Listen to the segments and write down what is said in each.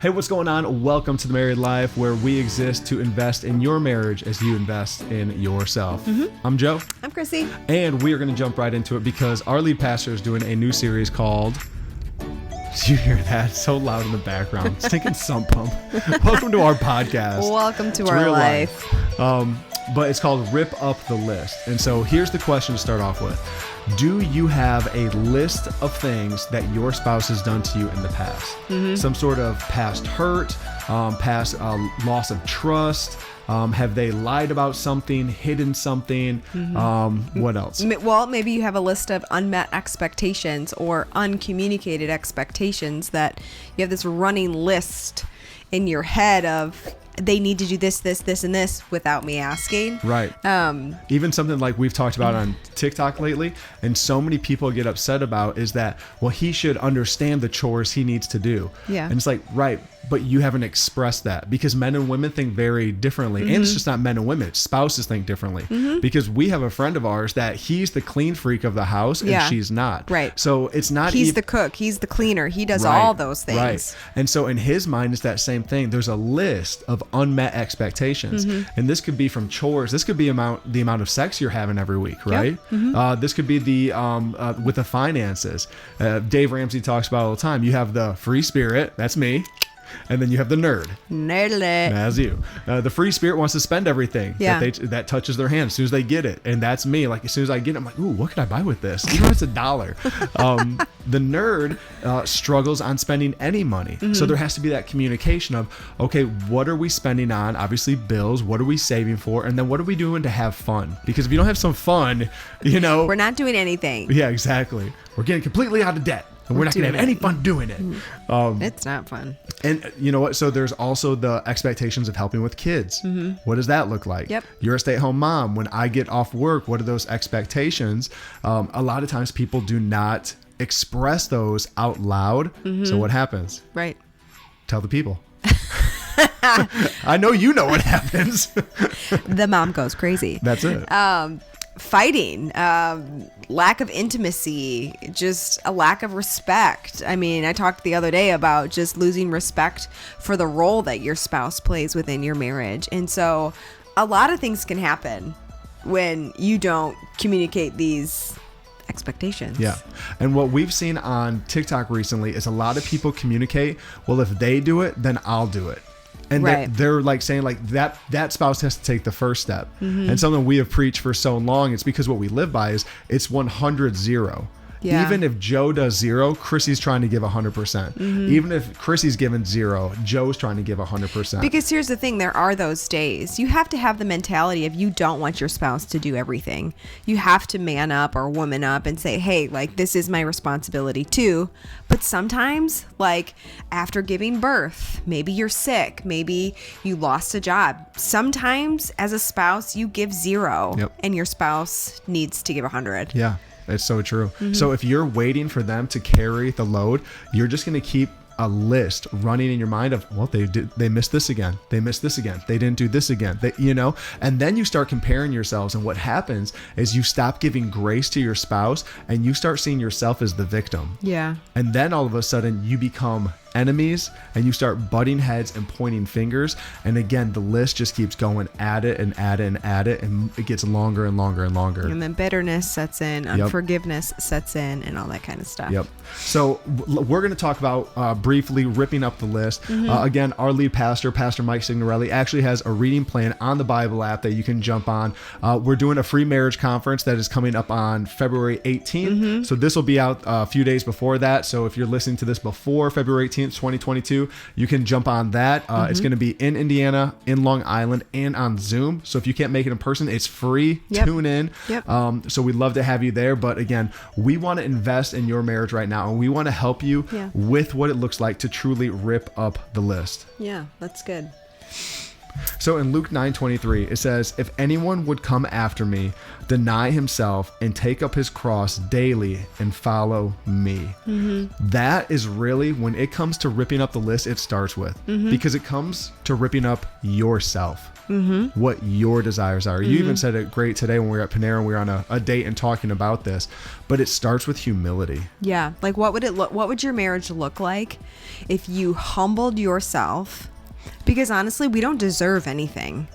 Hey, what's going on? Welcome to The Married Life, where we exist to invest in your marriage as you invest in yourself. I'm Joe. I'm Krissy. And we are going to jump right into it because our lead pastor is doing a new series called... Did you hear that? It's so loud in the background. It's taking sump pump. Welcome to our podcast. Welcome to our life. But it's called Rip Up the List. And so here's the question to start off with. Do you have a list of things that your spouse has done to you in the past? Some sort of past hurt, past loss of trust. Have they lied about something, hidden something? What else? Well, maybe you have a list of unmet expectations or uncommunicated expectations that you have this running list in your head of they need to do this, this, this, and this without me asking. Right. Even something like we've talked about on TikTok lately, and so many people get upset about is that, well, he should understand the chores he needs to do. Yeah. And it's like, right, but you haven't expressed that because men and women think very differently. And it's just not men and women, it's spouses think differently. Because we have a friend of ours that he's the clean freak of the house and she's not. Right. So it's not... He's the cook, he's the cleaner, he does all those things. Right. And so in his mind, it's that same thing. There's a list of unmet expectations. And this could be from chores. This could be the amount of sex you're having every week, right? This could be the with the finances. Dave Ramsey talks about all the time. You have the free spirit, that's me. And then you have the nerd. Nerdlet. That's you. The free spirit wants to spend everything that touches their hand as soon as they get it. And that's me. Like, as soon as I get it, I'm like, ooh, what can I buy with this? Even if it's $1. The nerd struggles on spending any money. So there has to be that communication of, okay, what are we spending on? Obviously, bills. What are we saving for? And then what are we doing to have fun? Because if you don't have some fun, we're not doing anything. Yeah, exactly. We're getting completely out of debt. And we're not going to have any fun doing it. It's not fun. And you know what? So there's also the expectations of helping with kids. What does that look like? Yep. You're a stay-at-home mom. When I get off work, what are those expectations? A lot of times people do not express those out loud. So what happens? Right. Tell the people. I know you know what happens. The mom goes crazy. That's it. Fighting, lack of intimacy, just a lack of respect. I mean, I talked the other day about just losing respect for the role that your spouse plays within your marriage. And so a lot of things can happen when you don't communicate these expectations. Yeah. And what we've seen on TikTok recently is a lot of people communicate, well, if they do it, then I'll do it. And they're like saying like that spouse has to take the first step. And something we have preached for so long, it's because what we live by is it's 100-0. Yeah. Even if Joe does 0, Krissy's trying to give 100%. Even if Krissy's given 0, Joe's trying to give 100%. Because here's the thing, there are those days. You have to have the mentality of you don't want your spouse to do everything. You have to man up or woman up and say, hey, like this is my responsibility too. But sometimes, like after giving birth, maybe you're sick, maybe you lost a job. Sometimes as a spouse, you give 0 and your spouse needs to give 100. Yeah. It's so true. So if you're waiting for them to carry the load, you're just going to keep a list running in your mind of, well, they missed this again. They missed this again. They didn't do this again. And then you start comparing yourselves. And what happens is you stop giving grace to your spouse and you start seeing yourself as the victim. Yeah. And then all of a sudden you become enemies and you start butting heads and pointing fingers. And again, the list just keeps going at it and at it and at it. And it gets longer and longer and longer. And then bitterness sets in, unforgiveness sets in, and all that kind of stuff. Yep. So we're going to talk about briefly ripping up the list. Again, our lead pastor, Pastor Mike Signorelli, actually has a reading plan on the Bible app that you can jump on. We're doing a free marriage conference that is coming up on February 18th. So this will be out a few days before that. So if you're listening to this before February 18th, 2022, you can jump on that. It's going to be in Indiana, in Long Island, and on Zoom. So if you can't make it in person, it's free. Tune in. So we'd love to have you there. But again, we want to invest in your marriage right now, and we want to help you with what it looks like to truly rip up the list. Yeah, that's good. So in Luke 9:23, it says, if anyone would come after me, deny himself and take up his cross daily and follow me. That is really, when it comes to ripping up the list, it starts with, because it comes to ripping up yourself. What your desires are. You even said it great today when we were at Panera and we were on a date and talking about this, but it starts with humility. Yeah. Like what would your marriage look like if you humbled yourself? Because honestly, we don't deserve anything.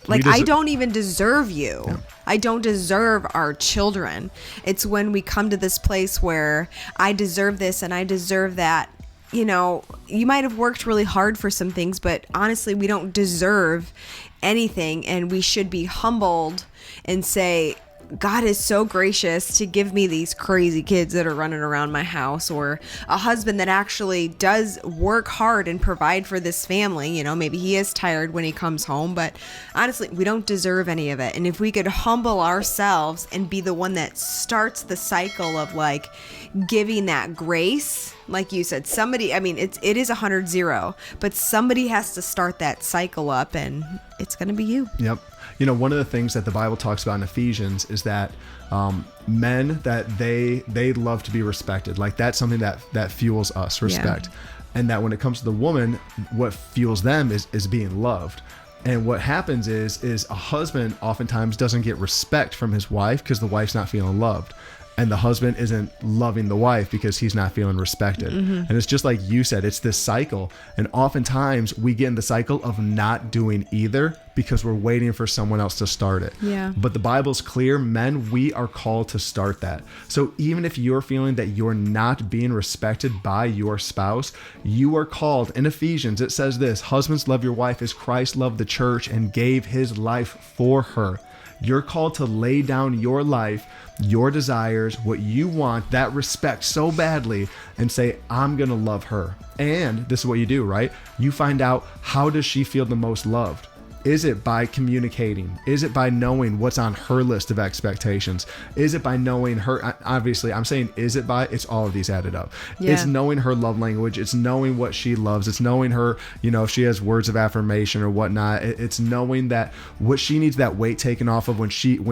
Like I don't even deserve you. Yeah. I don't deserve our children. It's when we come to this place where I deserve this and I deserve that. You know, you might have worked really hard for some things, but honestly, we don't deserve anything. And we should be humbled and say, God is so gracious to give me these crazy kids that are running around my house, or a husband that actually does work hard and provide for this family. You know, maybe he is tired when he comes home, but honestly, we don't deserve any of it. And if we could humble ourselves and be the one that starts the cycle of like giving that grace, like you said, somebody, I mean, it is 100-0, but somebody has to start that cycle up, and it's going to be you. Yep. You know, one of the things that the Bible talks about in Ephesians is that men, that they love to be respected. Like that's something that fuels us, respect. Yeah. And that when it comes to the woman, what fuels them is being loved. And what happens is a husband oftentimes doesn't get respect from his wife because the wife's not feeling loved. And the husband isn't loving the wife because he's not feeling respected. And it's just like you said, it's this cycle. And oftentimes we get in the cycle of not doing either because we're waiting for someone else to start it. Yeah. But the Bible's clear, men, we are called to start that. So even if you're feeling that you're not being respected by your spouse, you are called. In Ephesians, it says this: husbands, love your wife as Christ loved the church and gave his life for her. You're called to lay down your life, your desires, what you want, that respect so badly, and say, I'm going to love her. And this is what you do, right? You find out, how does she feel the most loved? Is it by communicating? Is it by knowing what's on her list of expectations? Is it by knowing her? Obviously, I'm saying, is it by? It's all of these added up. Yeah. It's knowing her love language. It's knowing what she loves. It's knowing her, you know, if she has words of affirmation or whatnot. It's knowing that what she needs that weight taken off of when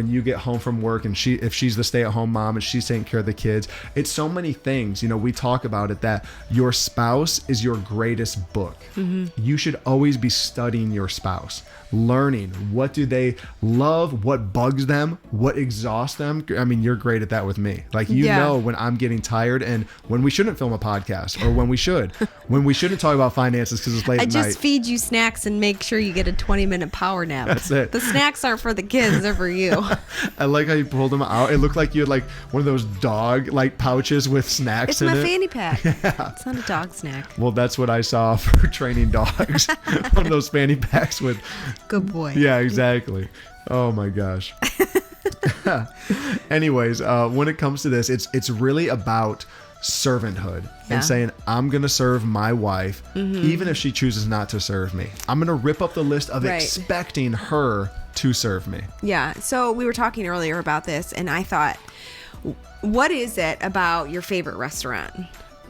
you get home from work, and if she's the stay-at-home mom and she's taking care of the kids. It's so many things. You know, we talk about it that your spouse is your greatest book. You should always be studying your spouse. Learning what do they love, what bugs them, what exhausts them. I mean, you're great at that with me. Like, you know when I'm getting tired and when we shouldn't film a podcast, or when we shouldn't talk about finances because it's late at night. I just feed you snacks and make sure you get a 20-minute power nap. That's it. The snacks aren't for the kids, they're for you. I like how you pulled them out. It looked like you had like one of those dog like pouches with snacks in it. It's my fanny pack. Yeah. It's not a dog snack. Well, that's what I saw for training dogs. One of those fanny packs with... Good boy. Yeah, exactly. Oh my gosh. Anyways, when it comes to this, it's really about servanthood and saying, I'm going to serve my wife, even if she chooses not to serve me. I'm going to rip up the list of expecting her to serve me. Yeah. So we were talking earlier about this, and I thought, what is it about your favorite restaurant?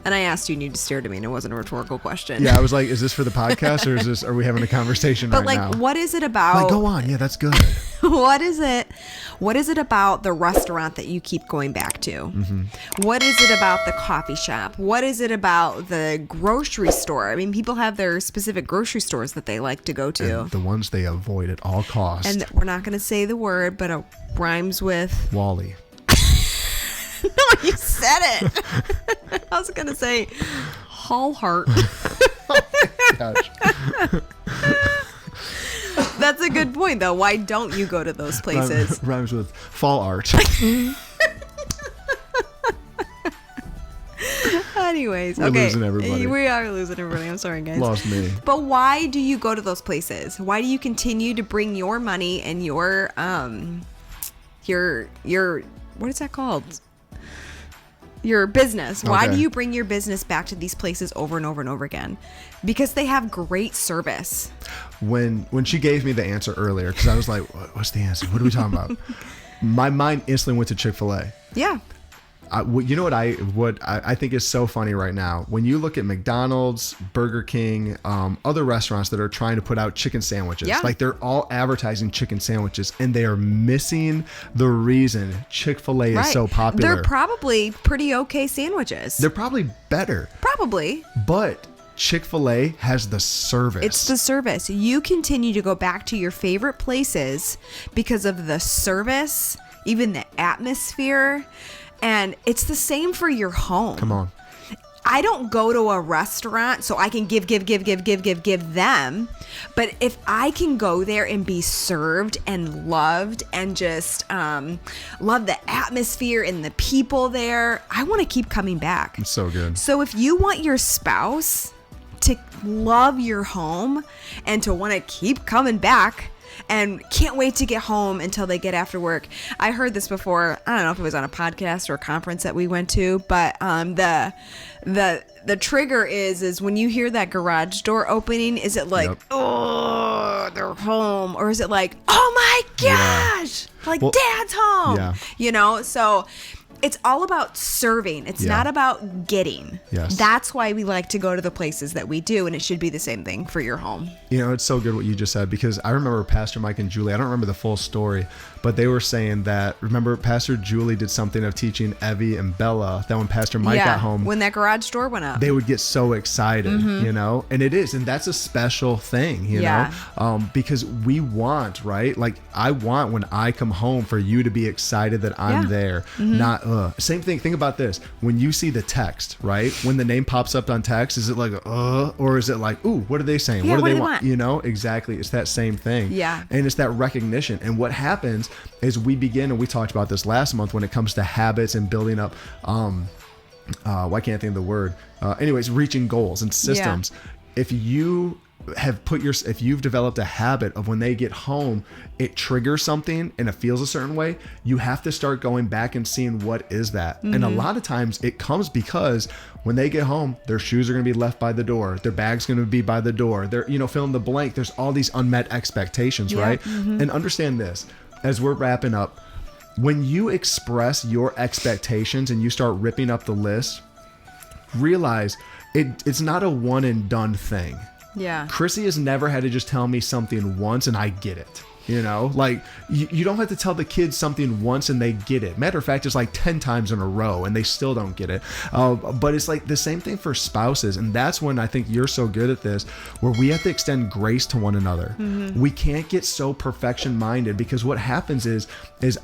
And I asked you and you just stared at me, and it wasn't a rhetorical question. Yeah, I was like, is this for the podcast, or are we having a conversation right now? But like, what is it about? Like, go on. Yeah, that's good. What is it about the restaurant that you keep going back to? What is it about the coffee shop? What is it about the grocery store? I mean, people have their specific grocery stores that they like to go to. And the ones they avoid at all costs. And we're not going to say the word, but it rhymes with... Wally. No, you said it. I was going to say Hall Heart. Oh my gosh. That's a good point, though. Why don't you go to those places? Rhymes with fall art. Anyways, we're losing everybody. We are losing everybody. I'm sorry, guys. Lost me. But why do you go to those places? Why do you continue to bring your money and your what is that called? Your business. Why do you bring your business back to these places over and over and over again? Because they have great service. When she gave me the answer earlier, because I was like, what's the answer? What are we talking about? My mind instantly went to Chick-fil-A. Yeah. You know what I think is so funny right now? When you look at McDonald's, Burger King, other restaurants that are trying to put out chicken sandwiches, like they're all advertising chicken sandwiches, and they are missing the reason Chick-fil-A is so popular. They're probably pretty okay sandwiches. They're probably better. Probably. But Chick-fil-A has the service. It's the service. You continue to go back to your favorite places because of the service, even the atmosphere. And it's the same for your home. Come on. I don't go to a restaurant so I can give them. But if I can go there and be served and loved and just love the atmosphere and the people there, I want to keep coming back. It's so good. So if you want your spouse to love your home and to want to keep coming back and can't wait to get home until they get after work. I heard this before. I don't know if it was on a podcast or a conference that we went to, but the trigger is when you hear that garage door opening, is it like, oh, they're home? Or is it like, oh my gosh, Dad's home? Yeah. You know, so it's all about serving. It's not about getting. Yes. That's why we like to go to the places that we do, and it should be the same thing for your home. You know, it's so good what you just said, because I remember Pastor Mike and Julie, I don't remember the full story, but they were saying that, remember Pastor Julie did something of teaching Evie and Bella that when Pastor Mike got home, when that garage door went up, they would get so excited, you know, and it is, and that's a special thing, you know, because we want, right? Like I want when I come home for you to be excited that I'm there, not, same thing. Think about this. When you see the text, right? When the name pops up on text, is it like, or is it like, ooh, what are they saying? Yeah, what do they want? You know, exactly. It's that same thing. Yeah. And it's that recognition. And what happens is we begin, and we talked about this last month when it comes to habits and building up, why can't I think of the word? Anyways, reaching goals and systems. If you if you've developed a habit of when they get home, it triggers something and it feels a certain way, you have to start going back and seeing what is that. And a lot of times it comes because when they get home, their shoes are going to be left by the door. Their bag's going to be by the door. They're, you know, fill in the blank. There's all these unmet expectations, right? And understand this, as we're wrapping up, when you express your expectations and you start ripping up the list, realize it's not a one and done thing. Yeah. Krissy has never had to just tell me something once and I get it. You know, like you don't have to tell the kids something once and they get it. Matter of fact, it's like 10 times in a row and they still don't get it. But it's like the same thing for spouses. And that's when I think you're so good at this, where we have to extend grace to one another. We can't get so perfection minded, because what happens is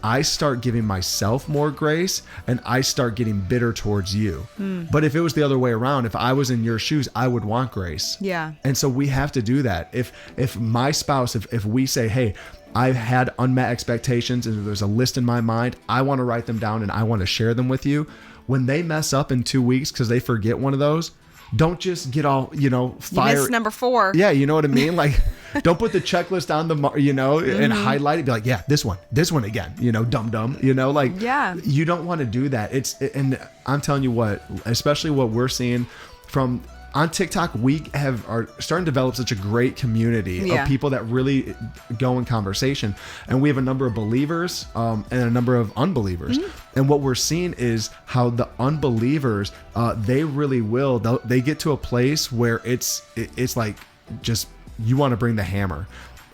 I start giving myself more grace and I start getting bitter towards you. But if it was the other way around, if I was in your shoes, I would want grace. Yeah. And so we have to do that. If my spouse, if we say, hey, I've had unmet expectations and there's a list in my mind, I want to write them down and I want to share them with you. When they mess up in 2 weeks because they forget one of those, don't just get all, you know, fire. You missed number 4. Yeah, you know what I mean? Like, don't put the checklist on the, you know, and highlight it. Be like, yeah, this one again, you know, dumb, you know, like, you don't want to do that. And I'm telling you what, especially what we're seeing from on TikTok, we are starting to develop such a great community of people that really go in conversation. And we have a number of believers and a number of unbelievers. And what we're seeing is how the unbelievers, they really will, they get to a place where it's like, just, you want to bring the hammer.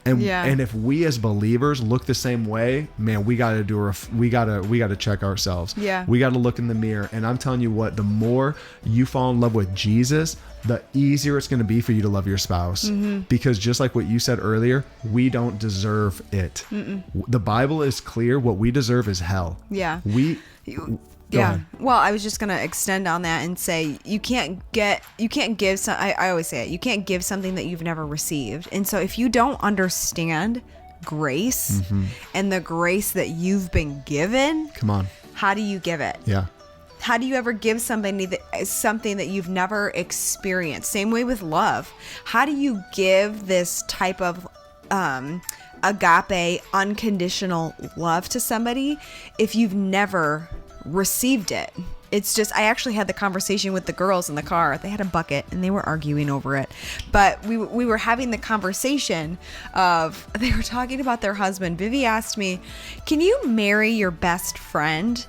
And if we as believers look the same way, man, we got to check ourselves. Yeah. We got to look in the mirror. And I'm telling you what, the more you fall in love with Jesus, the easier it's going to be for you to love your spouse. Because just like what you said earlier, we don't deserve it. The Bible is clear. What we deserve is hell. Yeah. Go ahead. Well, I was just going to extend on that and say you can't give I always say it, you can't give something that you've never received. And so if you don't understand grace and the grace that you've been given, come on, how do you give it? Yeah. How do you ever give somebody something that you've never experienced? Same way with love. How do you give this type of agape, unconditional love to somebody if you've never received it? It's just, I actually had the conversation with the girls in the car. They had a bucket and they were arguing over it. But we were having the conversation of, they were talking about their husband. Vivi asked me, can you marry your best friend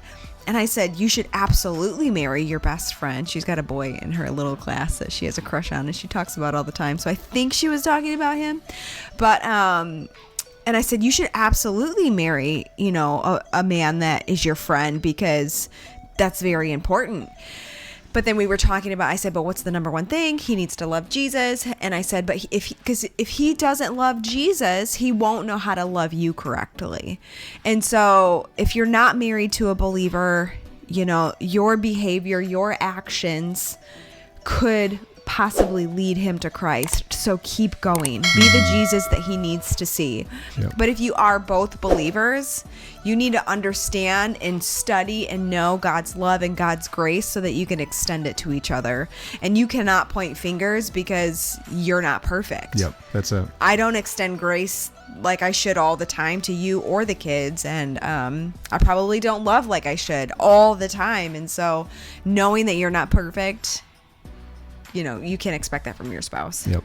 And I said, you should absolutely marry your best friend. She's got a boy in her little class that she has a crush on and she talks about all the time. So I think she was talking about him. But, and I said, you should absolutely marry, you know, a man that is your friend, because that's very important. But then we were talking about, I said, but what's the number one thing? He needs to love Jesus. And I said, but if he doesn't love Jesus, he won't know how to love you correctly. And so if you're not married to a believer, you know, your behavior, your actions could possibly lead him to Christ. So keep going. Be the Jesus that he needs to see. Yep. But if you are both believers, you need to understand and study and know God's love and God's grace so that you can extend it to each other. And you cannot point fingers because you're not perfect. Yep, that's it. I don't extend grace like I should all the time to you or the kids, and I probably don't love like I should all the time. And so knowing that you're not perfect, you know, you can't expect that from your spouse. Yep.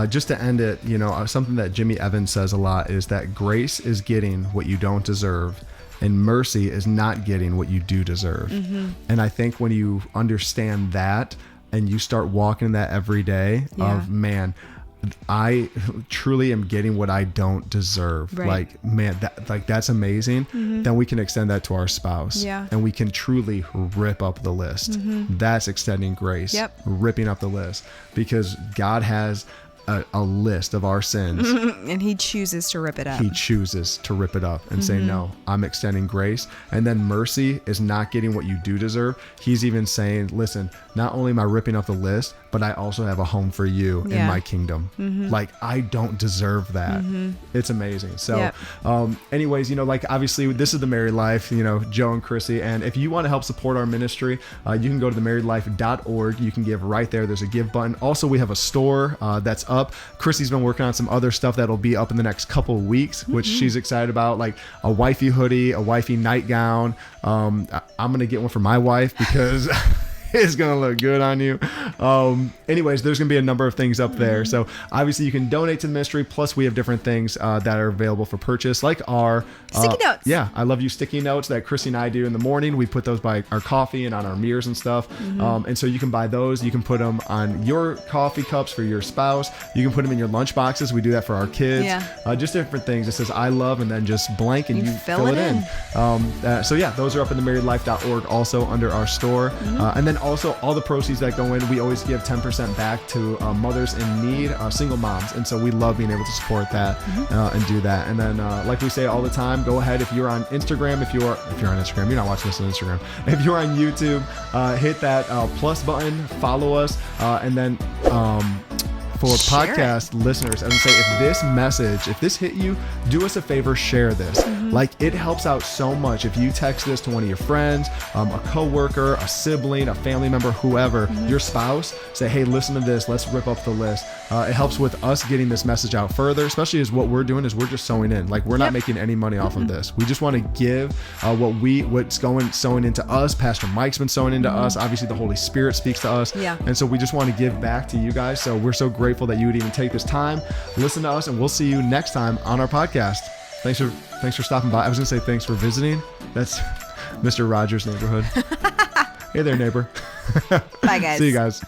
Just to end it, you know, something that Jimmy Evans says a lot is that grace is getting what you don't deserve, and mercy is not getting what you do deserve. Mm-hmm. And I think when you understand that and you start walking in that every day of, man, I truly am getting what I don't deserve. Right. Like, man, that's amazing. Mm-hmm. Then we can extend that to our spouse. Yeah. And we can truly rip up the list. Mm-hmm. That's extending grace. Yep. Ripping up the list, because God has a list of our sins. And he chooses to rip it up. He chooses to rip it up and say, no, I'm extending grace. And then mercy is not getting what you do deserve. He's even saying, listen, not only am I ripping up the list, but I also have a home for you in my kingdom. Like, I don't deserve that. It's amazing. So anyways, you know, like, obviously this is The Married Life, you know, Joe and Krissy. And if you want to help support our ministry, you can go to themarriedlife.org. You can give right there. There's a give button. Also, we have a store that's up. Krissy's been working on some other stuff that'll be up in the next couple of weeks, which she's excited about, like a wifey hoodie, a wifey nightgown. I'm going to get one for my wife because it's going to look good on you. Anyways, there's going to be a number of things up there. So obviously you can donate to the ministry. Plus we have different things that are available for purchase, like our sticky notes. Yeah, I love you sticky notes that Krissy and I do in the morning. We put those by our coffee and on our mirrors and stuff. And so you can buy those. You can put them on your coffee cups for your spouse. You can put them in your lunch boxes. We do that for our kids. Yeah. Just different things. It says I love and then just blank and you fill it in. So yeah, those are up in themarriedlife.org, also under our store. And then also all the proceeds that go in, we always give 10% back to mothers in need, single moms. And so we love being able to support that and do that. And then like we say all the time, go ahead, if you're on Instagram, if you're on Instagram, you're not watching this on Instagram. If you're on YouTube, hit that plus button, follow us, and then for podcast listeners, I would say if this hit you, do us a favor, share this. Like, it helps out so much if you text this to one of your friends, a coworker, a sibling, a family member, whoever, your spouse. Say, hey, listen to this. Let's rip up the list. It helps with us getting this message out further, especially as what we're doing is we're just sewing in. Like, we're not making any money off of this. We just want to give what's sewing into us. Pastor Mike's been sewing into us. Obviously, the Holy Spirit speaks to us. Yeah. And so we just want to give back to you guys. So we're so grateful that you would even take this time, listen to us, and we'll see you next time on our podcast. Thanks for stopping by. I was going to say thanks for visiting. That's Mr. Rogers' neighborhood. Hey there, neighbor. Bye, guys. See you guys.